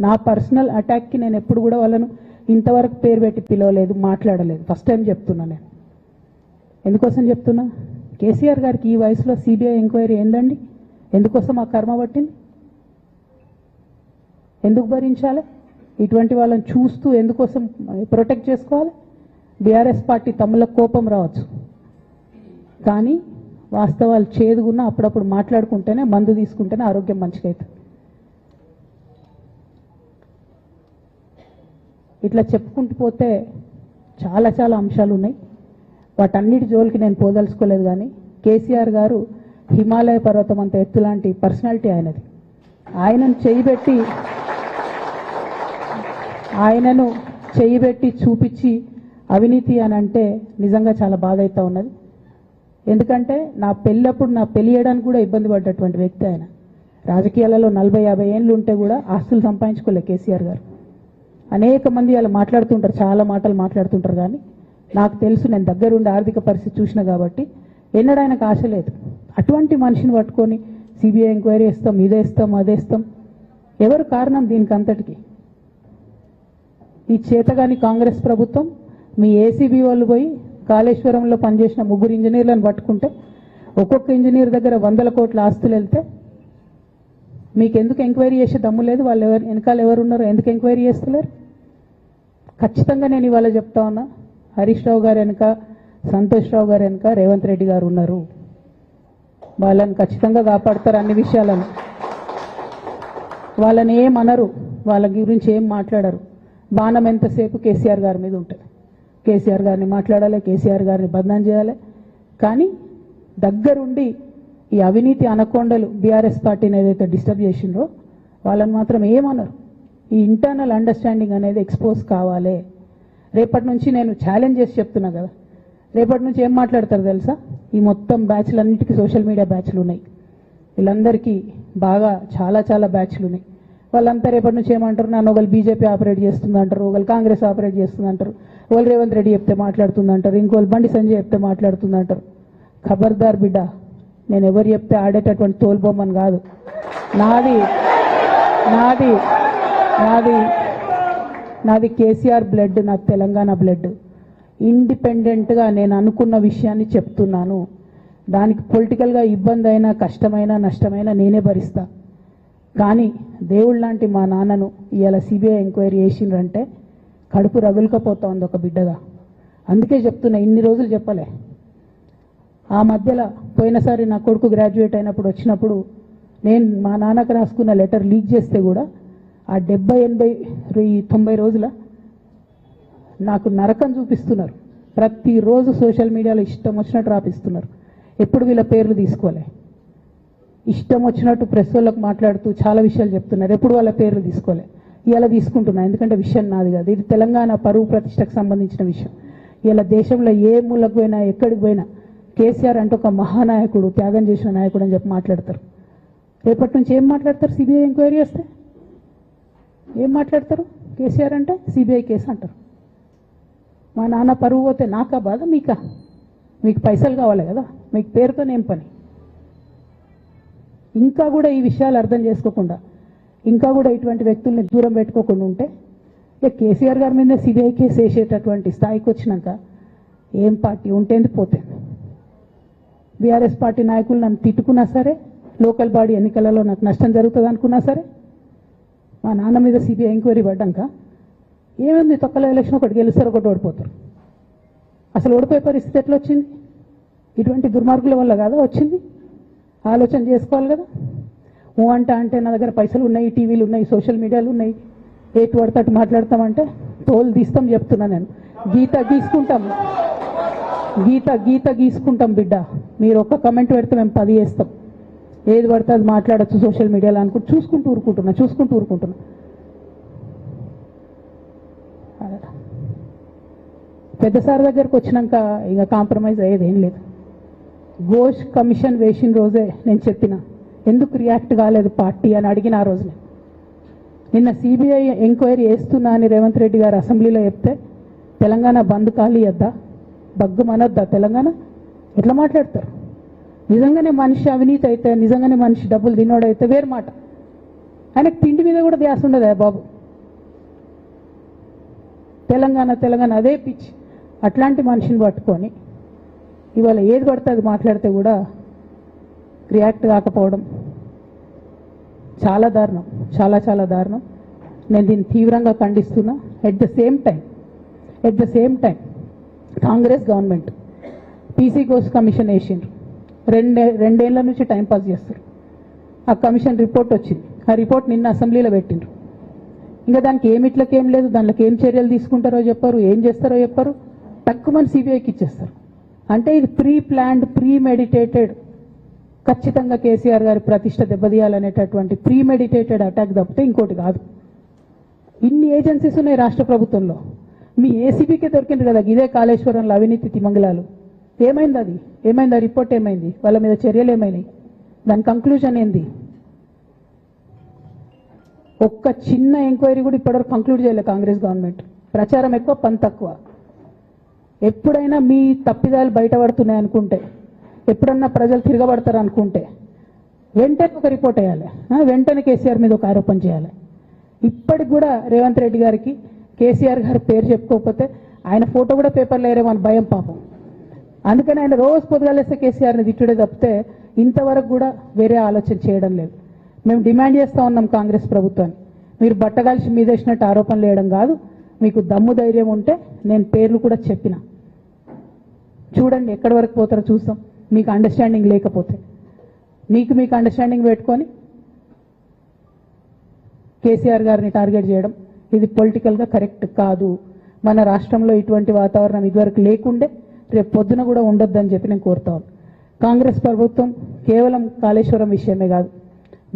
నా పర్సనల్ అటాక్కి నేను ఎప్పుడు కూడా వాళ్ళను ఇంతవరకు పేరు పెట్టి పిలవలేదు, మాట్లాడలేదు. ఫస్ట్ టైం చెప్తున్నా నేను. ఎందుకోసం చెప్తున్నా? కేసీఆర్ గారికి ఈ వయసులో సిబిఐ ఎంక్వైరీ ఏందండి? ఎందుకోసం ఆ కర్మ పట్టింది? ఎందుకు భరించాలి? ఇటువంటి వాళ్ళని చూస్తూ ఎందుకోసం ప్రొటెక్ట్ చేసుకోవాలి? బీఆర్ఎస్ పార్టీ తమ్ముల కోపం రావచ్చు, కానీ వాస్తవాలు చేదుగున్నా అప్పుడప్పుడు మాట్లాడుకుంటేనే, మందు తీసుకుంటేనే ఆరోగ్యం మంచిగా అవుతుంది. ఇట్లా చెప్పుకుంటూ పోతే చాలా చాలా అంశాలు ఉన్నాయి. వాటన్నిటి జోలికి నేను పోదలుచుకోలేదు. కానీ కేసీఆర్ గారు హిమాలయ పర్వతం అంత ఎత్తు లాంటి పర్సనాలిటీ ఆయనది. ఆయనను చేయబెట్టి చూపించి అవినీతి అని అంటే నిజంగా చాలా బాధ అవుతా ఉన్నది. ఎందుకంటే నా పెళ్ళప్పుడు నా పెళ్లి చేయడానికి కూడా ఇబ్బంది పడ్డటువంటి వ్యక్తి ఆయన. రాజకీయాలలో 40-50 ఏళ్ళు ఉంటే కూడా ఆస్తులు సంపాదించుకోలే కేసీఆర్ గారు. అనేక మంది అలా మాట్లాడుతుంటారు, చాలా మాటలు మాట్లాడుతుంటారు. కానీ నాకు తెలుసు, నేను దగ్గరుండి ఆర్థిక పరిస్థితి చూసిన కాబట్టి ఎన్నడూ ఆయనకు ఆశ లేదు. అటువంటి మనిషిని పట్టుకొని సిబిఐ ఎంక్వైరీ ఇస్తాం, ఇదేస్తాం, అదేస్తాం. ఎవరు కారణం దీనికి అంతటికి? ఈ చేతగాని కాంగ్రెస్ ప్రభుత్వం. మీ ఏసీబీ వాళ్ళు పోయి కాళేశ్వరంలో పనిచేసిన 3 ఇంజనీర్లను పట్టుకుంటే ఒక్కొక్క ఇంజనీర్ దగ్గర 100 కోట్ల ఆస్తులు వెళ్తే మీకెందుకు ఎంక్వైరీ చేసే దమ్ము లేదు? వాళ్ళు వెనకాల ఎవరున్నారో ఎందుకు ఎంక్వైరీ చేస్తలేరు? ఖచ్చితంగా నేను ఇవాళ చెప్తా ఉన్నా, హరీష్ రావు గారు వెనుక, సంతోష్ రావు గారు వెనుక రేవంత్ రెడ్డి గారు ఉన్నారు. వాళ్ళని ఖచ్చితంగా కాపాడతారు అన్ని విషయాలను. వాళ్ళని ఏమనరు, వాళ్ళ గురించి ఏం మాట్లాడరు. బాణం ఎంతసేపు కేసీఆర్ గారి మీద ఉంటుంది. కేసీఆర్ గారిని మాట్లాడాలి, కేసీఆర్ గారిని బదనాం చేయాలి. కానీ దగ్గరుండి ఈ అవినీతి అనకొండలు బీఆర్ఎస్ పార్టీని ఏదైతే డిస్టర్బ్ చేసిండ్రో వాళ్ళని మాత్రం ఏమనరు. ఈ ఇంటర్నల్ అండర్స్టాండింగ్ అనేది ఎక్స్పోజ్ కావాలి. రేపటి నుంచి నేను ఛాలెంజ్ చేసి చెప్తున్నా కదా, రేపటి నుంచి ఏం మాట్లాడతారు తెలుసా? ఈ మొత్తం బ్యాచ్లన్నిటికీ సోషల్ మీడియా బ్యాచ్లు ఉన్నాయి. వీళ్ళందరికీ బాగా చాలా చాలా బ్యాచ్లు ఉన్నాయి. వాళ్ళంతా రేపటి నుంచి ఏమంటారు? నన్ను ఒకళ్ళు బీజేపీ ఆపరేట్ చేస్తుందంటారు, ఒకళ్ళు కాంగ్రెస్ ఆపరేట్ చేస్తుందంటారు, ఒకళ్ళు రేవంత్ రెడ్డి చెప్తే మాట్లాడుతుందంటారు, ఇంకోళ్ళు బండి సంజయ్ చెప్తే మాట్లాడుతుందంటారు. ఖబర్దార్ బిడ్డ, నేను ఎవరు చెప్తే ఆడేటటువంటి తోలుబొమ్మని కాదు. నాది నాది నాది నాది కేసీఆర్ బ్లడ్, నాది తెలంగాణ బ్లడ్. ఇండిపెండెంట్గా నేను అనుకున్న విషయాన్ని చెప్తున్నాను. దానికి పొలిటికల్గా ఇబ్బంది అయినా, కష్టమైనా, నష్టమైనా నేనే భరిస్తా. కానీ దేవుళ్ళ లాంటి మా నాన్నను ఇవాళ సిబిఐ ఎంక్వైరీ చేసిండ్రంటే కడుపు రగులుకపోతా ఉంది ఒక బిడ్డగా. అందుకే చెప్తున్నా, ఇన్ని రోజులు చెప్పలే. ఆ మధ్యలో పోయినసారి నా కొడుకు గ్రాడ్యుయేట్ అయినప్పుడు వచ్చినప్పుడు నేను మా నాన్నకు రాసుకున్న లెటర్ లీక్ చేస్తే కూడా ఆ 70, 80, 90 రోజుల నాకు నరకం చూపిస్తున్నారు. ప్రతిరోజు సోషల్ మీడియాలో ఇష్టం వచ్చినట్టు రాపిస్తున్నారు. ఎప్పుడు వీళ్ళ పేర్లు తీసుకోలే, ఇష్టం వచ్చినట్టు ప్రెస్ వాళ్ళకు మాట్లాడుతూ చాలా విషయాలు చెప్తున్నారు. ఎప్పుడు వాళ్ళ పేర్లు తీసుకోలే. ఇలా తీసుకుంటున్నా, ఎందుకంటే విషయం నాది కాదు. ఇది తెలంగాణ పరువు ప్రతిష్టకు సంబంధించిన విషయం. ఇలా దేశంలో ఏ మూలకు పోయినా, ఎక్కడికి పోయినా కేసీఆర్ అంటే ఒక మహానాయకుడు, త్యాగం చేసిన నాయకుడు అని చెప్పి మాట్లాడతారు. రేపటి నుంచి ఏం మాట్లాడతారు? సిబిఐ ఎంక్వైరీ చేస్తే ఏం మాట్లాడతారు? కేసీఆర్ అంటే సిబిఐ కేసు అంటారు. మా నాన్న పరువు పోతే నాకా బాధ, మీకా? మీకు పైసలు కావాలి కదా, మీకు పేరుతోనేం పని? ఇంకా కూడా ఈ విషయాలు అర్థం చేసుకోకుండా, ఇంకా కూడా ఇటువంటి వ్యక్తుల్ని దూరం పెట్టుకోకుండా ఉంటే ఇక కేసీఆర్ గారి మీద సిబిఐ కేసు వేసేటటువంటి స్థాయికి వచ్చినాక ఏం పార్టీ ఉంటేంది పోతే. బీఆర్ఎస్ పార్టీ నాయకులు నన్ను తిట్టుకున్నా సరే, లోకల్ బాడీ ఎన్నికలలో నాకు నష్టం జరుగుతుంది అనుకున్నా సరే, మా నాన్న మీద సిబిఐ ఎంక్వైరీ పడ్డాక ఏముంది, తొక్కల ఎలక్షన్ ఒకటి గెలుస్తారు, ఒకటి ఓడిపోతారు. అసలు ఓడిపోయే పరిస్థితి ఎట్లా వచ్చింది? ఇటువంటి దుర్మార్గుల వల్ల కాదా వచ్చింది? ఆలోచన చేసుకోవాలి కదా. అంటే నా దగ్గర పైసలు ఉన్నాయి, టీవీలు ఉన్నాయి, సోషల్ మీడియాలు ఉన్నాయి, ఏటు పడతాటు మాట్లాడతామంటే తోలు తీస్తాం చెప్తున్నా నేను. గీత గీసుకుంటాం బిడ్డ. మీరు ఒక్క కమెంట్ పెడితే మేము 10 చేస్తాం. ఏది పడితే అది మాట్లాడచ్చు సోషల్ మీడియాలో అనుకుంటూ చూసుకుంటూ ఊరుకుంటున్నా. పెద్ద సార్ దగ్గరకు వచ్చినాక ఇక కాంప్రమైజ్ అయ్యేది ఏం లేదు. ఘోష్ కమిషన్ వేసిన రోజే నేను చెప్పిన, ఎందుకు రియాక్ట్ కాలేదు పార్టీ అని అడిగిన ఆ రోజునే. నిన్న సిబిఐ ఎంక్వైరీ చేస్తున్నా అని రేవంత్ రెడ్డి గారు అసెంబ్లీలో చెప్తే తెలంగాణ బంద్ కాలియద్దా, బగ్గుమనొద్దా తెలంగాణ? ఎట్లా మాట్లాడతారు? నిజంగానే మనిషి అవినీతి అయితే, నిజంగానే మనిషి డబ్బులు తినోడైతే వేరు మాట. ఆయనకు తిండి మీద కూడా ధ్యాస ఉండదా బాబు? తెలంగాణ తెలంగాణ అదే పిచ్చి. అట్లాంటి మనిషిని పట్టుకొని ఇవాళ ఏది పడితే అది మాట్లాడితే కూడా రియాక్ట్ కాకపోవడం చాలా దారుణం, చాలా చాలా దారుణం. నేను దీన్ని తీవ్రంగా ఖండిస్తున్నా. At the same time Congress government PC కోర్స్ కమిషన్ వేసిండ్రు. రెండేళ్ల నుంచి టైంపాస్ చేస్తారు. ఆ కమిషన్ రిపోర్ట్ వచ్చింది. ఆ రిపోర్ట్ నిన్న అసెంబ్లీలో పెట్టిండ్రు. ఇంకా దానికి ఏమిట్లకేం లేదు, దాంట్లోకి ఏం చర్యలు తీసుకుంటారో చెప్పారు, ఏం చేస్తారో చెప్పారు. తక్కువ మంది సిబిఐకి ఇచ్చేస్తారు. అంటే ఇది ప్రీ ప్లాన్డ్, ప్రీ మెడిటేటెడ్, ఖచ్చితంగా కేసీఆర్ గారి ప్రతిష్ట దెబ్బతీయాలనేటటువంటి ప్రీ మెడిటేటెడ్ అటాక్ తప్పితే ఇంకోటి కాదు. ఇన్ని ఏజెన్సీస్ ఉన్నాయి రాష్ట్ర ప్రభుత్వంలో. మీ ఏసీబీకే దొరికింది కదా ఇదే కాళేశ్వరంలో అవినీతి తిమంగళాలు. ఏమైంది అది? ఏమైంది? ఆ రిపోర్ట్ ఏమైంది? వాళ్ళ మీద చర్యలు ఏమైనాయి? దాని కంక్లూజన్ ఏంది? ఒక్క చిన్న ఎంక్వైరీ కూడా ఇప్పటివరకు కంక్లూడ్ చేయలేదు కాంగ్రెస్ గవర్నమెంట్. ప్రచారం ఎక్కువ, పని తక్కువ. ఎప్పుడైనా మీ తప్పిదాలు బయటపడుతున్నాయి అనుకుంటే, ఎప్పుడన్నా ప్రజలు తిరగబడతారు అనుకుంటే వెంటనే ఒక రిపోర్ట్ వేయాలి, వెంటనే కేసీఆర్ మీద ఒక ఆరోపణ చేయాలి. ఇప్పటికి కూడా రేవంత్ రెడ్డి గారికి కేసీఆర్ గారి పేరు చెప్పుకోకపోతే ఆయన ఫోటో కూడా పేపర్లో వేరేమని భయం పాపం. అందుకని ఆయన రోజు పొద్దుగాలేస్తే కేసీఆర్ని తిట్టుడే తప్పితే ఇంతవరకు కూడా వేరే ఆలోచన చేయడం లేదు. మేము డిమాండ్ చేస్తూ ఉన్నాం కాంగ్రెస్ ప్రభుత్వాన్ని, మీరు బట్టగాల్చి మీదేసినట్టు ఆరోపణలు వేయడం కాదు, మీకు దమ్ము ధైర్యం ఉంటే నేను పేర్లు కూడా చెప్పిన, చూడండి ఎక్కడి వరకు పోతారో చూస్తాం. మీకు అండర్స్టాండింగ్ లేకపోతే మీకు అండర్స్టాండింగ్ పెట్టుకొని కేసీఆర్ గారిని టార్గెట్ చేయడం ఇది పొలిటికల్గా కరెక్ట్ కాదు. మన రాష్ట్రంలో ఇటువంటి వాతావరణం ఇదివరకు లేకుండే, రేపు పొద్దున కూడా ఉండొద్దని చెప్పి నేను కోరుతాను. కాంగ్రెస్ ప్రభుత్వం కేవలం కాళేశ్వరం విషయమే కాదు,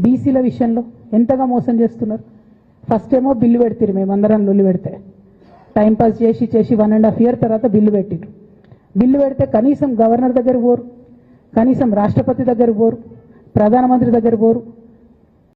బీసీల విషయంలో ఎంతగా మోసం చేస్తున్నారు. ఫస్ట్ ఏమో బిల్లు పెడతారు, మేమందరం లొల్లి పెడితే టైంపాస్ చేసి 1.5 years తర్వాత బిల్లు పెట్టిరు. బిల్లు పెడితే కనీసం గవర్నర్ దగ్గర పోరు, కనీసం రాష్ట్రపతి దగ్గర పోరు, ప్రధానమంత్రి దగ్గర పోరు,